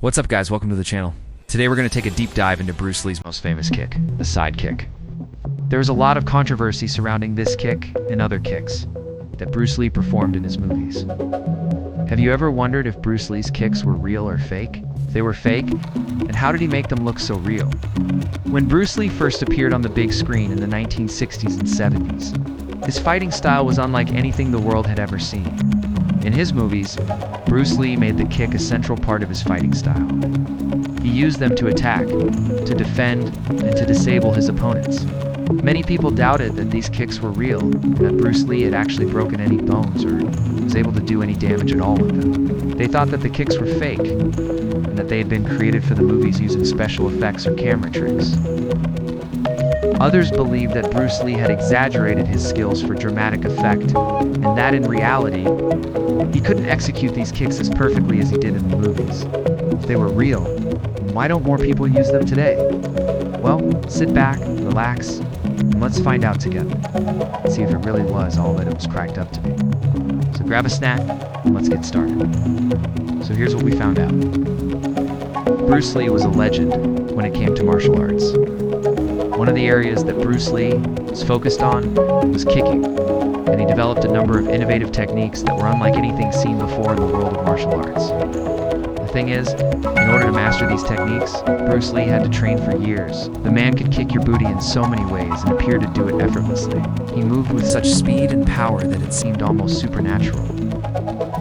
What's up guys, welcome to the channel. Today we're going to take a deep dive into Bruce Lee's most famous kick, the sidekick. There is a lot of controversy surrounding this kick and other kicks that Bruce Lee performed in his movies. Have you ever wondered if Bruce Lee's kicks were real or fake? If they were fake, and how did he make them look so real? When Bruce Lee first appeared on the big screen in the 1960s and 70s, his fighting style was unlike anything the world had ever seen. In his movies, Bruce Lee made the kick a central part of his fighting style. He used them to attack, to defend, and to disable his opponents. Many people doubted that these kicks were real, and that Bruce Lee had actually broken any bones or was able to do any damage at all with them. They thought that the kicks were fake, and that they had been created for the movies using special effects or camera tricks. Others believed that Bruce Lee had exaggerated his skills for dramatic effect, and that in reality, he couldn't execute these kicks as perfectly as he did in the movies. If they were real, why don't more people use them today? Well, sit back, relax, and let's find out together. See if it really was all that it was cracked up to be. So grab a snack, and let's get started. So here's what we found out. Bruce Lee was a legend when it came to martial arts. One of the areas that Bruce Lee was focused on was kicking, and he developed a number of innovative techniques that were unlike anything seen before in the world of martial arts. The thing is, in order to master these techniques, Bruce Lee had to train for years. The man could kick your booty in so many ways and appeared to do it effortlessly. He moved with such speed and power that it seemed almost supernatural.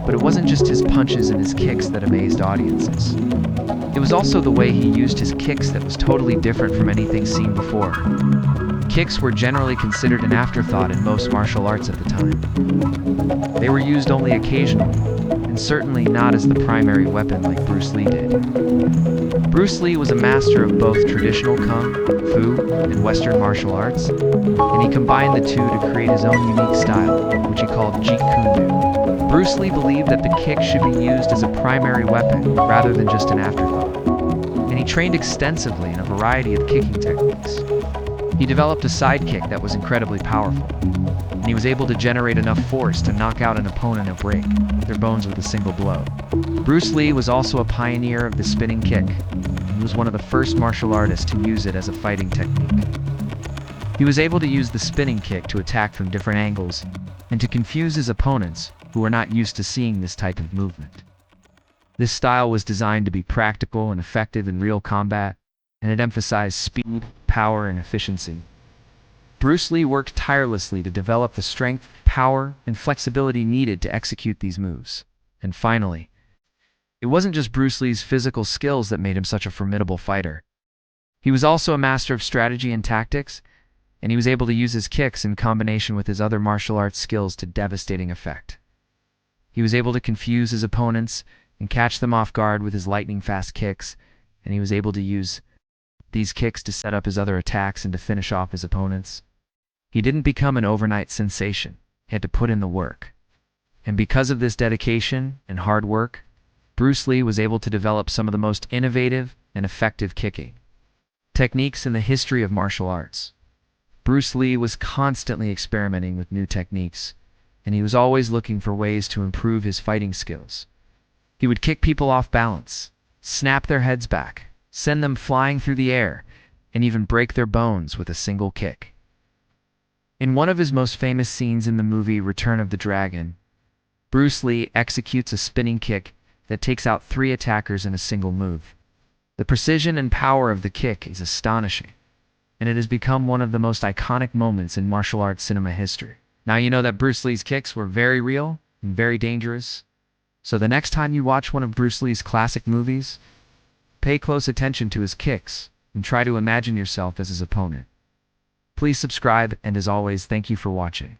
But it wasn't just his punches and his kicks that amazed audiences. It was also the way he used his kicks that was totally different from anything seen before. Kicks were generally considered an afterthought in most martial arts at the time. They were used only occasionally, and certainly not as the primary weapon like Bruce Lee did. Bruce Lee was a master of both traditional kung fu and Western martial arts, and he combined the two to create his own unique style, which he called Jeet Kune. Bruce Lee believed that the kick should be used as a primary weapon rather than just an afterthought, and he trained extensively in a variety of kicking techniques. He developed a sidekick that was incredibly powerful, and he was able to generate enough force to knock out an opponent and break their bones with a single blow. Bruce Lee was also a pioneer of the spinning kick. He was one of the first martial artists to use it as a fighting technique. He was able to use the spinning kick to attack from different angles and to confuse his opponents who were not used to seeing this type of movement. This style was designed to be practical and effective in real combat, and it emphasized speed, power, and efficiency. Bruce Lee worked tirelessly to develop the strength, power, and flexibility needed to execute these moves. And finally, it wasn't just Bruce Lee's physical skills that made him such a formidable fighter. He was also a master of strategy and tactics, and he was able to use his kicks in combination with his other martial arts skills to devastating effect. He was able to confuse his opponents and catch them off guard with his lightning-fast kicks, and he was able to use these kicks to set up his other attacks and to finish off his opponents. He didn't become an overnight sensation. He had to put in the work. And because of this dedication and hard work, Bruce Lee was able to develop some of the most innovative and effective kicking techniques in the history of martial arts. Bruce Lee was constantly experimenting with new techniques, and he was always looking for ways to improve his fighting skills. He would kick people off balance, snap their heads back, send them flying through the air, and even break their bones with a single kick. In one of his most famous scenes in the movie Return of the Dragon, Bruce Lee executes a spinning kick that takes out 3 attackers in a single move. The precision and power of the kick is astonishing, and it has become one of the most iconic moments in martial arts cinema history. Now you know that Bruce Lee's kicks were very real and very dangerous, so the next time you watch one of Bruce Lee's classic movies, pay close attention to his kicks and try to imagine yourself as his opponent. Please subscribe, and as always, thank you for watching.